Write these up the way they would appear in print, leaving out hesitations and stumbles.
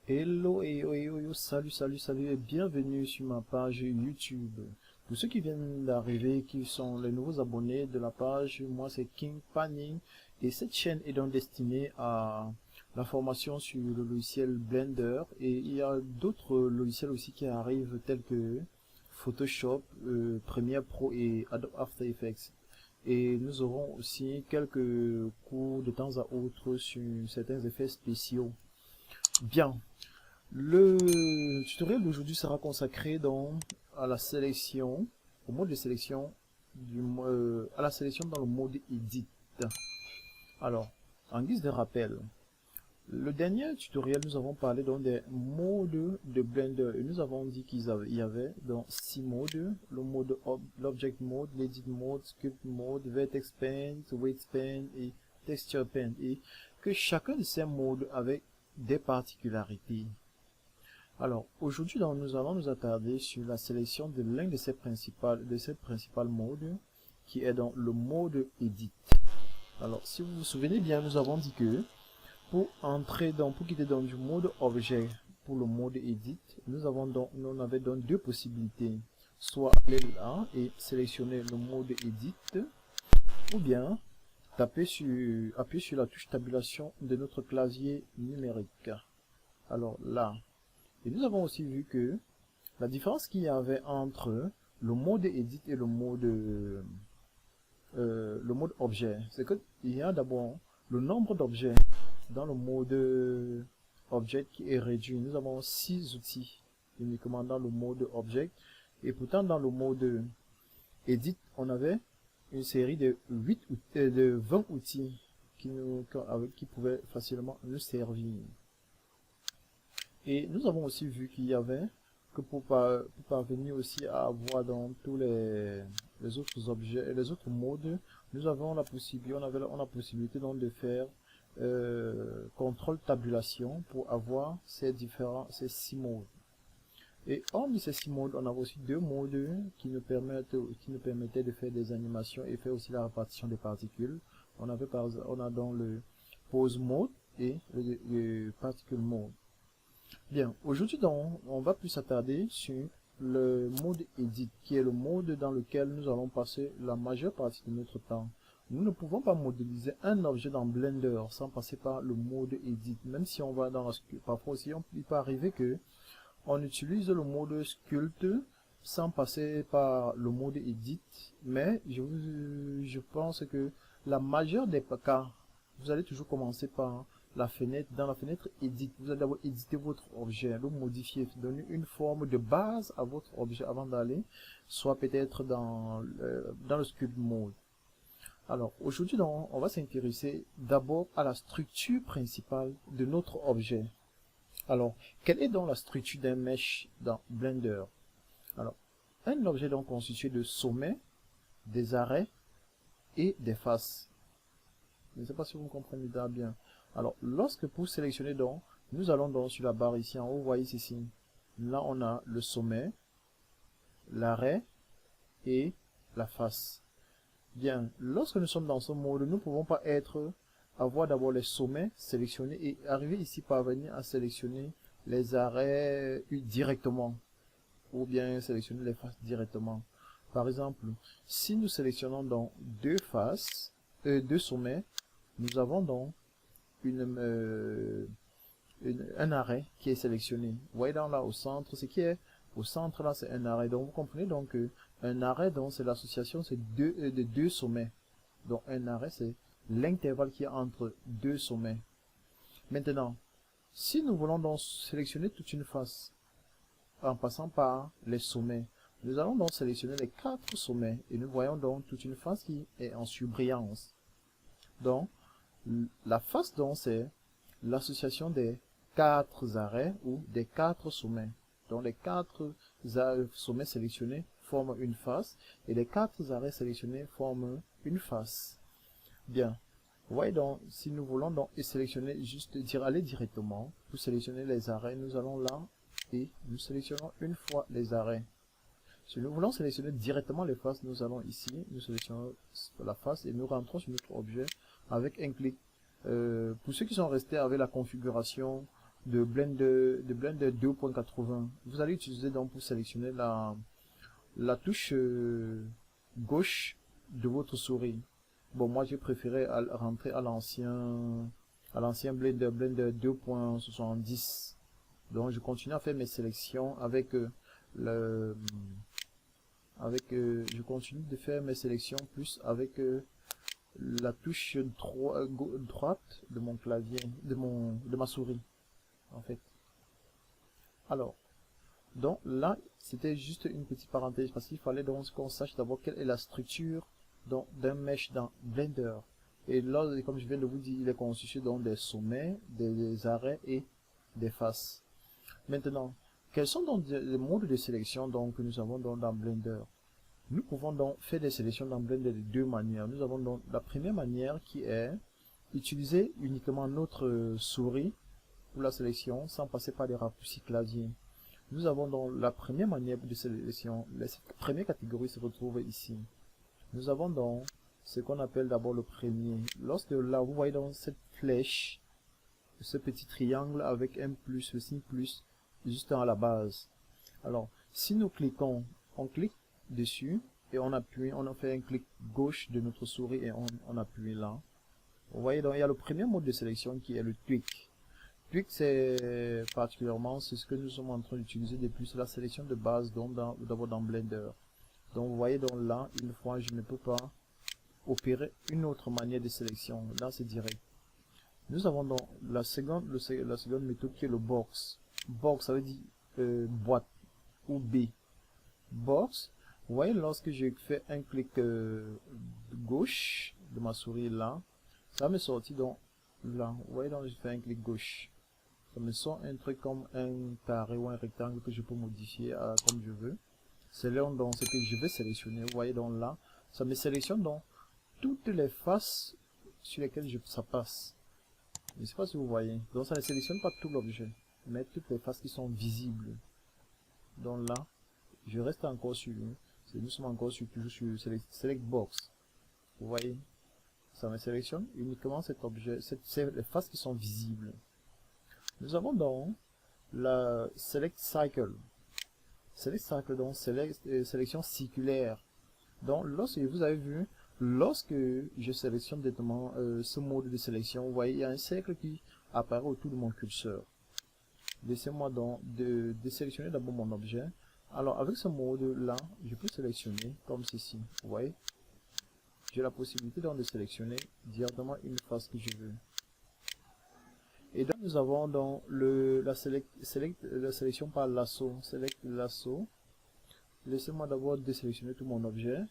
Hello, salut et bienvenue sur ma page YouTube. Pour ceux qui viennent d'arriver, qui sont les nouveaux abonnés de la page, moi c'est King Panning et cette chaîne est donc destinée à la formation sur le logiciel Blender et il y a d'autres logiciels aussi qui arrivent tels que Photoshop, Premiere Pro et Adobe After Effects. Et nous aurons aussi quelques cours de temps à autre sur certains effets spéciaux. Bien. Le tutoriel d'aujourd'hui sera consacré à la sélection, au mode de sélection, à la sélection dans le mode Edit. Alors, en guise de rappel, le dernier tutoriel, nous avons parlé des modes de Blender et nous avons dit qu'il y avait dans 6 modes, le mode l'Object Mode, l'Edit Mode, Sculpt Mode, Vertex Paint, Weight Paint et Texture Paint et que chacun de ces modes avait des particularités. Alors, aujourd'hui, nous allons nous attarder sur la sélection de l'un de ces principales modes, qui est dans le mode Edit. Alors, si vous vous souvenez bien, nous avons dit que pour quitter dans du mode Objet pour le mode Edit, nous avons donc deux possibilités. Soit aller là et sélectionner le mode Edit, ou bien appuyer sur la touche tabulation de notre clavier numérique. Alors là, et nous avons aussi vu que la différence qu'il y avait entre le mode Edit et le mode objet, c'est qu'il y a d'abord le nombre d'objets dans le mode Object qui est réduit. Nous avons 6 outils uniquement dans le mode Object et pourtant dans le mode Edit, on avait une série de 20 outils qui pouvaient facilement nous servir. Et nous avons aussi vu qu'il y avait que pour parvenir aussi à avoir dans tous les autres objets et les autres modes, nous avons la possibilité donc de faire contrôle tabulation pour avoir ces 6 modes. Et hormis ces 6 modes, on a aussi 2 modes qui nous permettaient de faire des animations et faire aussi la répartition des particules. On a donc le pose mode et le particle mode. Bien, aujourd'hui on va plus s'attarder sur le mode Edit, qui est le mode dans lequel nous allons passer la majeure partie de notre temps. Nous ne pouvons pas modéliser un objet dans Blender sans passer par le mode Edit, même si on va dans la sculpture. Parfois aussi, il peut arriver que on utilise le mode Sculpt sans passer par le mode Edit, mais je pense que la majeure des cas, vous allez toujours commencer par la fenêtre. Dans la fenêtre Edit, vous allez d'abord éditer votre objet, le modifier, donner une forme de base à votre objet avant d'aller, soit peut-être dans le Sculpt Mode. Alors, aujourd'hui, on va s'intéresser d'abord à la structure principale de notre objet. Alors, quelle est donc la structure d'un mesh dans Blender? Alors, un objet donc constitué de sommets, des arrêts et des faces. Je ne sais pas si vous comprenez bien. Alors, pour sélectionner donc, nous allons donc sur la barre ici en haut, vous voyez ici. Là, on a le sommet, l'arrêt et la face. Bien, lorsque nous sommes dans ce mode, nous ne pouvons pas avoir d'abord les sommets sélectionnés et arriver ici parvenir à sélectionner les arrêts directement ou bien sélectionner les faces directement. Par exemple, si nous sélectionnons donc deux sommets, nous avons donc un arrêt qui est sélectionné. Vous voyez là au centre, ce qui est au centre là c'est un arrêt. Donc vous comprenez donc que un arrêt donc c'est l'association de deux sommets. Donc un arrêt c'est l'intervalle qui est entre deux sommets. Maintenant, si nous voulons donc sélectionner toute une face en passant par les sommets, nous allons donc sélectionner les 4 sommets et nous voyons donc toute une face qui est en surbrillance. Donc la face donc c'est l'association des 4 arrêts ou des 4 sommets. Donc les 4 sommets sélectionnés forment une face et les 4 arrêts sélectionnés forment une face. Bien. Vous voyez donc, si nous voulons donc sélectionner, aller directement, pour sélectionner les arrêts, nous allons là et nous sélectionnons une fois les arrêts. Si nous voulons sélectionner directement les faces, nous allons ici, nous sélectionnons la face et nous rentrons sur notre objet avec un clic. Pour ceux qui sont restés avec la configuration de Blender 2.80. Vous allez utiliser donc pour sélectionner la touche gauche de votre souris. Bon, moi j'ai préféré rentrer à l'ancien Blender 2.70. Donc je continue à faire mes sélections avec je continue de faire mes sélections plus avec la touche droite de mon clavier, de ma souris en fait. Alors, donc là, c'était juste une petite parenthèse parce qu'il fallait donc qu'on sache d'abord quelle est la structure d'un mesh dans Blender. Et là, comme je viens de vous dire, il est constitué donc des sommets, des arrêts et des faces. Maintenant, quels sont donc les modes de sélection donc, que nous avons donc dans Blender? Nous pouvons donc faire des sélections dans Blender de deux manières. Nous avons donc la première manière qui est utiliser uniquement notre souris pour la sélection sans passer par les raccourcis clavier. Nous avons donc la première manière de sélection. La première catégorie se retrouve ici. Nous avons donc ce qu'on appelle d'abord le premier. Lorsque là, vous voyez donc cette flèche, ce petit triangle avec un plus, le signe plus, juste à la base. Alors, si nous cliquons, on clique dessus et on appuie, on fait un clic gauche de notre souris et on appuie là. Vous voyez donc, il y a le premier mode de sélection qui est le tweak. Tweak, c'est particulièrement ce que nous sommes en train d'utiliser depuis, c'est la sélection de base d'abord dans Blender. Donc vous voyez donc là, une fois, je ne peux pas opérer une autre manière de sélection. Là, c'est direct. Nous avons donc la seconde méthode qui est le box. Box, ça veut dire boîte ou B. Box, vous voyez, lorsque je fais un clic gauche de ma souris là, ça me sortit donc là. Vous voyez, donc je fais un clic gauche. Ça me sort un truc comme un carré ou un rectangle que je peux modifier comme je veux. C'est là donc ce que je vais sélectionner. Vous voyez donc là, ça me sélectionne donc toutes les faces sur lesquelles ça passe. Je ne sais pas si vous voyez. Donc ça ne sélectionne pas tout l'objet, mais toutes les faces qui sont visibles. Donc là, je reste encore sur, nous sommes encore toujours sur Select Box. Vous voyez, ça me sélectionne uniquement cet objet, les faces qui sont visibles. Nous avons donc la Select Cycle. Select Cycle, donc sélection circulaire. Donc lorsque vous avez vu, lorsque je sélectionne directement ce mode de sélection, vous voyez, il y a un cercle qui apparaît autour de mon curseur. Laissez-moi donc de sélectionner d'abord mon objet. Alors avec ce mode là, je peux sélectionner comme ceci. Vous voyez, j'ai la possibilité donc de sélectionner directement une face que je veux. Et donc nous avons donc la sélection par lasso. Select lasso. Laissez-moi d'abord désélectionner tout mon objet.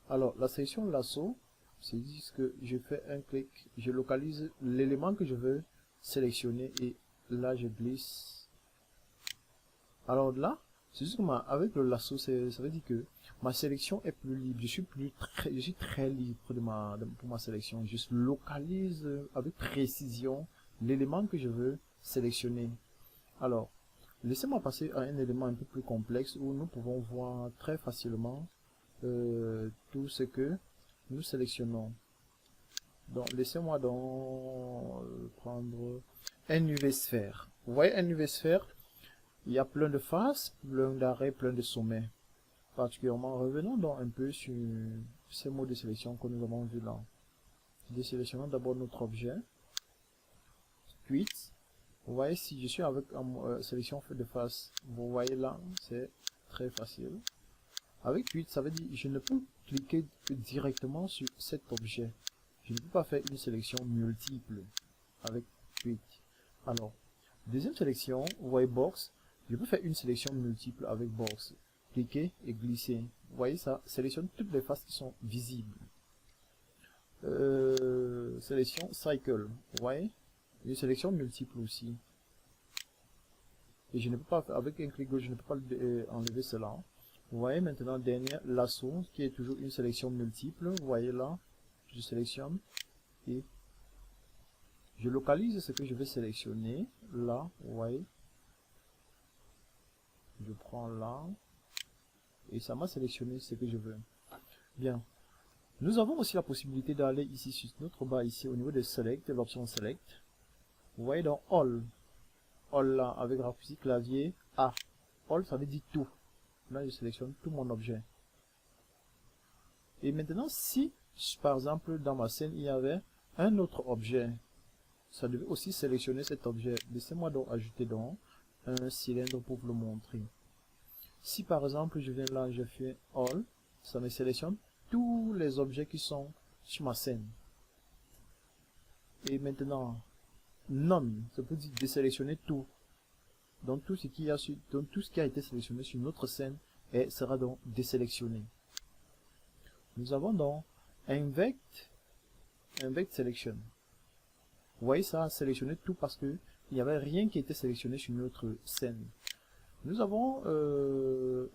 Alors la sélection lasso, c'est juste que je fais un clic, je localise l'élément que je veux sélectionner et là je glisse. Alors là, c'est juste que avec le lasso, ça veut dire que ma sélection est plus libre. Je suis très libre pour ma sélection. Je localise avec précision l'élément que je veux sélectionner. Alors, laissez-moi passer à un élément un peu plus complexe où nous pouvons voir très facilement tout ce que nous sélectionnons. Donc, laissez-moi donc prendre un UV-sphère. Vous voyez un UV-sphère? Il y a plein de faces, plein d'arrêts, plein de sommets. Particulièrement, revenons donc un peu sur ces mots de sélection que nous avons vus là. Désélectionnons d'abord notre objet. Tweet. Vous voyez, si je suis avec une sélection de face, vous voyez là, c'est très facile. Avec Tweet, ça veut dire que je ne peux cliquer directement sur cet objet. Je ne peux pas faire une sélection multiple avec Tweet. Alors, deuxième sélection, vous voyez Box. Je peux faire une sélection multiple avec Box. Cliquer et glisser. Vous voyez, ça sélectionne toutes les faces qui sont visibles. Sélection Cycle. Vous voyez, une sélection multiple aussi. Et je ne peux pas, avec un clic gauche, je ne peux pas enlever cela. Vous voyez maintenant, dernier lasso, qui est toujours une sélection multiple. Vous voyez là, je sélectionne et je localise ce que je vais sélectionner. Là, vous voyez. Je prends là. Et ça m'a sélectionné ce que je veux. Bien. Nous avons aussi la possibilité d'aller ici sur notre bas ici au niveau de Select, l'option Select. Vous voyez dans All All là, avec raccourci clavier A. All, ça veut dire tout. Là, je sélectionne tout mon objet. Et maintenant, si, par exemple, dans ma scène, il y avait un autre objet, ça devait aussi sélectionner cet objet. Laissez-moi donc ajouter donc un cylindre pour vous le montrer. Si par exemple, je viens là, je fais All, ça me sélectionne tous les objets qui sont sur ma scène. Et maintenant, None, ça peut dire désélectionner tout. Donc tout ce qui a été sélectionné sur notre scène sera donc désélectionné. Nous avons donc Invect Selection. Vous voyez, ça a sélectionné tout parce que il n'y avait rien qui était sélectionné sur notre scène. Nous avons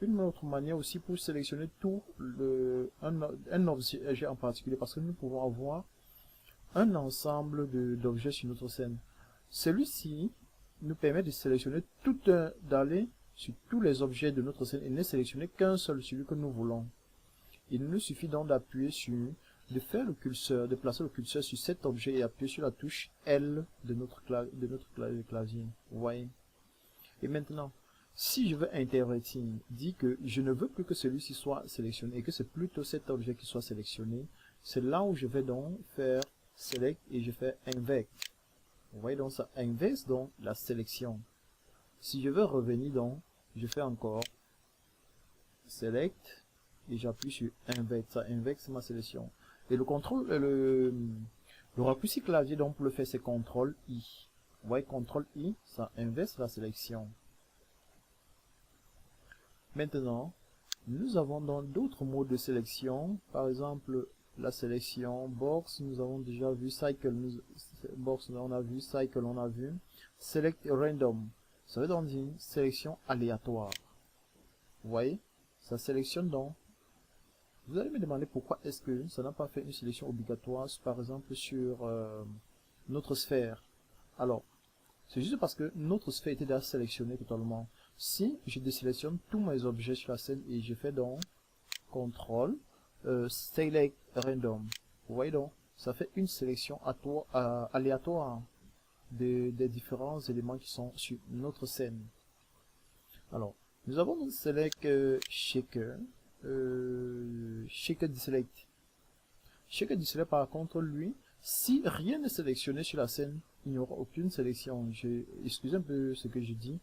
une autre manière aussi pour sélectionner tout un objet en particulier, parce que nous pouvons avoir un ensemble d'objets sur notre scène. Celui-ci nous permet de sélectionner d'aller sur tous les objets de notre scène et ne sélectionner qu'un seul, celui que nous voulons. Il nous suffit donc d'appuyer sur, de faire le curseur, de placer le curseur sur cet objet et appuyer sur la touche L de notre clavier. Vous voyez? Et maintenant, si je veux intervertir, dit que je ne veux plus que celui-ci soit sélectionné et que c'est plutôt cet objet qui soit sélectionné, c'est là où je vais donc faire Select et je fais Invert. Vous voyez donc ça inverse donc la sélection. Si je veux revenir donc, je fais encore Select et j'appuie sur Invert. Ça inverse ma sélection. Et le contrôle, le raccourci clavier donc pour le faire c'est CTRL I. Vous voyez CTRL I, ça inverse la sélection. Maintenant, nous avons dans d'autres modes de sélection, par exemple la sélection box, nous avons déjà vu cycle, box on a vu cycle, on a vu select random, ça veut donc dire sélection aléatoire. Vous voyez, ça sélectionne donc. Vous allez me demander pourquoi est-ce que ça n'a pas fait une sélection obligatoire, par exemple sur notre sphère. Alors, c'est juste parce que notre sphère était déjà sélectionnée totalement. Si je désélectionne tous mes objets sur la scène et je fais donc CTRL Select Random, vous voyez donc, ça fait une sélection aléatoire des différents éléments qui sont sur notre scène. Alors, nous avons donc Select Shaker, Shaker Deselect. Shaker Deselect par contre, lui, si rien n'est sélectionné sur la scène, il n'y aura aucune sélection. Excusez un peu ce que je dis.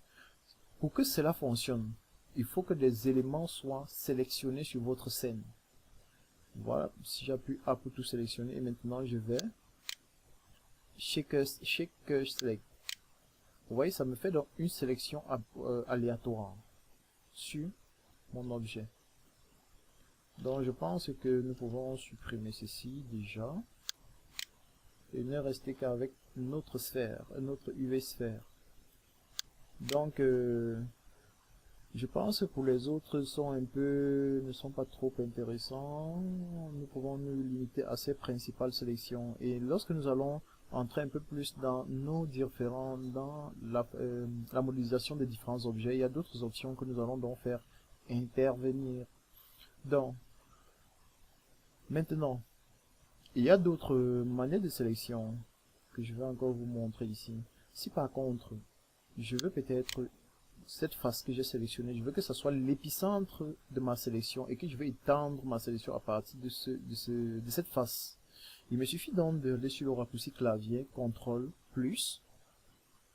Pour que cela fonctionne, il faut que des éléments soient sélectionnés sur votre scène. Voilà, si j'appuie A pour tout sélectionner, et maintenant je vais Shaker Select. Vous voyez, ça me fait donc une sélection aléatoire sur mon objet. Donc je pense que nous pouvons supprimer ceci déjà. Et ne rester qu'avec notre sphère, notre UV sphère. Donc, je pense que pour les autres ne sont pas trop intéressants. Nous pouvons nous limiter à ces principales sélections. Et lorsque nous allons entrer un peu plus dans dans la modélisation des différents objets, il y a d'autres options que nous allons donc faire intervenir. Donc, maintenant, il y a d'autres manières de sélection que je vais encore vous montrer ici. Si par contre, je veux peut-être cette face que j'ai sélectionnée, je veux que ce soit l'épicentre de ma sélection et que je veux étendre ma sélection à partir de cette face. Il me suffit donc d'aller sur le raccourci clavier, CTRL plus,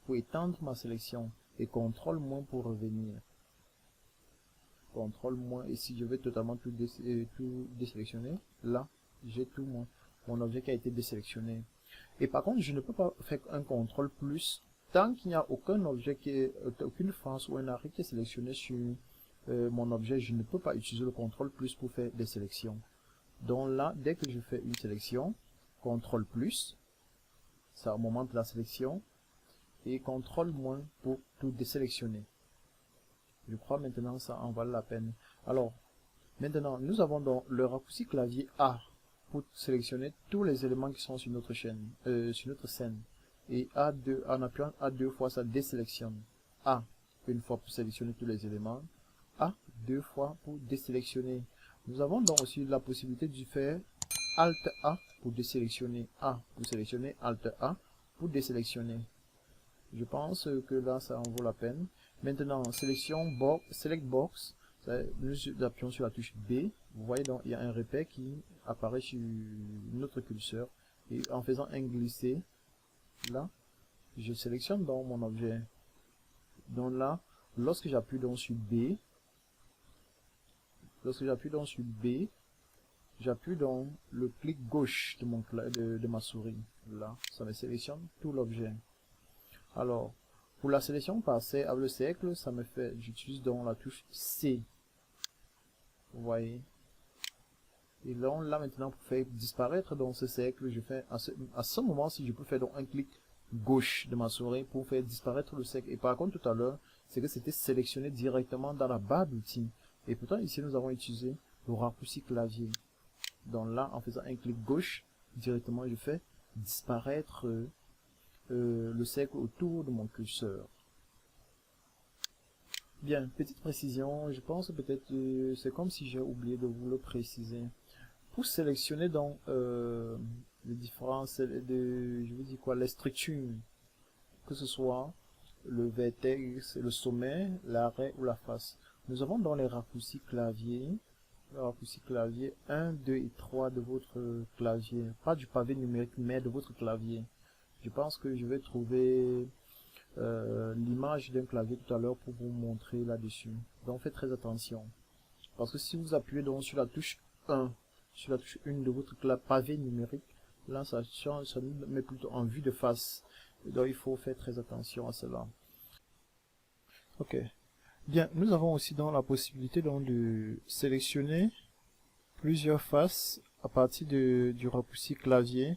pour étendre ma sélection et CTRL moins pour revenir. CTRL moins, et si je veux totalement tout désélectionner, là, j'ai tout mon objet qui a été désélectionné. Et par contre, je ne peux pas faire un CTRL plus tant qu'il n'y a aucun objet aucune face ou un arrêt qui est sélectionné sur mon objet. Je ne peux pas utiliser le CTRL plus pour faire des sélections. Donc là, dès que je fais une sélection, CTRL plus, ça augmente la sélection, et CTRL moins pour tout désélectionner. Je crois maintenant ça en vaut la peine. Alors, maintenant, nous avons donc le raccourci clavier A pour sélectionner tous les éléments qui sont sur notre chaîne, sur notre scène. Et A2, en appuyant A2 fois, ça désélectionne. A, une fois pour sélectionner tous les éléments. A, deux fois pour désélectionner. Nous avons donc aussi la possibilité de faire Alt A pour désélectionner. A pour sélectionner, Alt A pour désélectionner. Je pense que là, ça en vaut la peine. Maintenant, sélection box, select box. Nous appuyons sur la touche B. Vous voyez donc, il y a un repère qui apparaît sur notre curseur. Et en faisant un glisser, là, je sélectionne dans mon objet. Donc là, lorsque j'appuie donc sur B, j'appuie dans le clic gauche de ma souris. Là, ça me sélectionne tout l'objet. Alors, pour la sélection par avec le cercle, ça me fait, j'utilise donc la touche C. Vous voyez. Et là maintenant, pour faire disparaître dans ce cercle, je fais à ce moment, si je peux faire donc un clic gauche de ma souris pour faire disparaître le cercle. Et par contre, tout à l'heure, c'est que c'était sélectionné directement dans la barre d'outils. Et pourtant, ici, nous avons utilisé le raccourci clavier. Donc là, en faisant un clic gauche, directement, je fais disparaître le cercle autour de mon curseur. Bien, petite précision, je pense peut-être c'est comme si j'ai oublié de vous le préciser. Pour sélectionner donc les différences je vous dis quoi, les structures, que ce soit le vertex, le sommet, l'arrêt ou la face. Nous avons dans les raccourcis clavier, le raccourci clavier 1, 2 et 3 de votre clavier, pas du pavé numérique mais de votre clavier. Je pense que je vais trouver l'image d'un clavier tout à l'heure pour vous montrer là-dessus. Donc faites très attention. Parce que si vous appuyez donc sur la touche 1, sur la touche 1 de votre pavé numérique, là ça change, ça nous met plutôt en vue de face. Donc il faut faire très attention à cela. Ok. Bien, nous avons aussi donc la possibilité donc de sélectionner plusieurs faces à partir du raccourci clavier.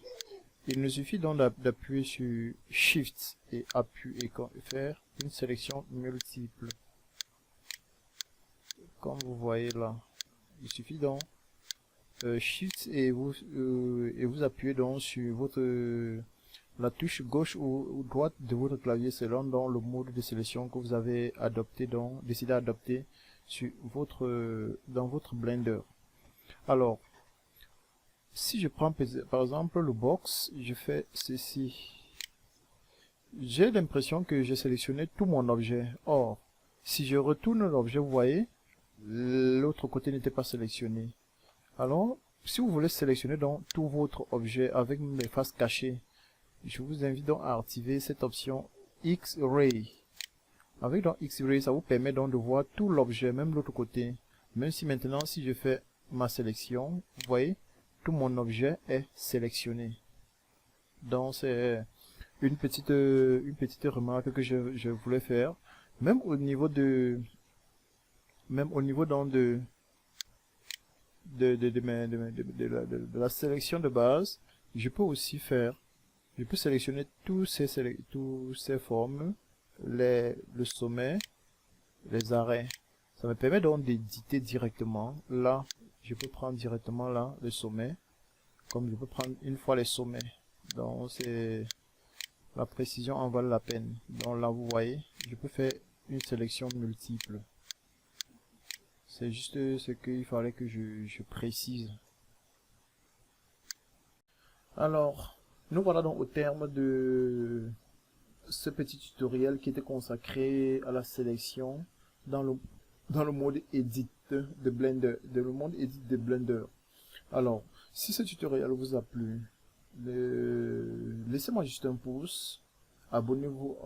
Il nous suffit donc d'appuyer sur Shift et appui et faire une sélection multiple. Comme vous voyez là, il suffit donc Shift et vous appuyez donc sur la touche gauche ou droite de votre clavier selon donc le mode de sélection que vous avez décidé d'adopter sur dans votre Blender. Alors, si je prends par exemple le box, je fais ceci. J'ai l'impression que j'ai sélectionné tout mon objet. Or, si je retourne l'objet, vous voyez, l'autre côté n'était pas sélectionné. Alors, si vous voulez sélectionner donc tout votre objet avec les faces cachées, je vous invite donc à activer cette option X-Ray. Avec donc X-Ray, ça vous permet donc de voir tout l'objet, même l'autre côté. Même si maintenant, si je fais ma sélection, vous voyez, tout mon objet est sélectionné. Donc c'est une petite remarque que je voulais faire. Même au niveau donc de la sélection de base, je peux aussi je peux sélectionner tous ces formes, le sommet, les arrêts. Ça me permet donc d'éditer directement. Là, je peux prendre directement là le sommet, comme je peux prendre une fois les sommets. Donc c'est la précision en vaut la peine. Donc là vous voyez, je peux faire une sélection multiple. C'est juste ce qu'il fallait que je précise. Alors, nous voilà donc au terme de ce petit tutoriel qui était consacré à la sélection dans le mode Edit de Blender, le mode Edit de Blender. Alors, si ce tutoriel vous a plu, laissez-moi juste un pouce, abonnez-vous,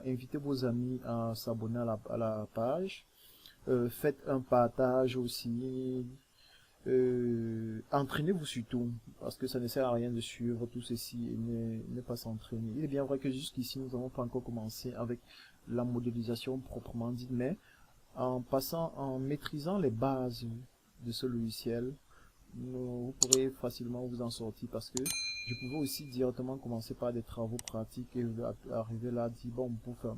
invitez vos amis à s'abonner à la page, faites un partage aussi, entraînez-vous surtout, parce que ça ne sert à rien de suivre tout ceci et ne pas s'entraîner. Il est bien vrai que jusqu'ici nous n'avons pas encore commencé avec la modélisation proprement dite, mais en maîtrisant les bases de ce logiciel, vous pourrez facilement vous en sortir, parce que je pouvais aussi directement commencer par des travaux pratiques et arriver là, dire bon,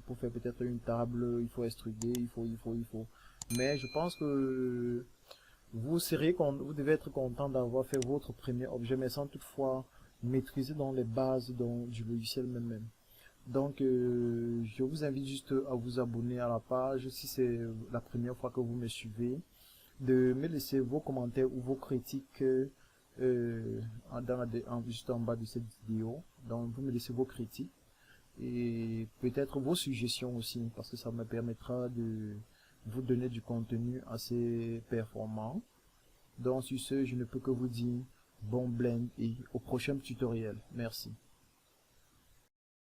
pour faire peut-être une table, il faut extruder, il faut. Mais je pense que vous devez être content d'avoir fait votre premier objet, mais sans toutefois maîtriser dans les bases du logiciel même. Donc, je vous invite juste à vous abonner à la page si c'est la première fois que vous me suivez, de me laisser vos commentaires ou vos critiques juste en bas de cette vidéo. Donc, vous me laissez vos critiques et peut-être vos suggestions aussi, parce que ça me permettra de vous donner du contenu assez performant. Donc sur ce, je ne peux que vous dire bon blend et au prochain tutoriel. Merci.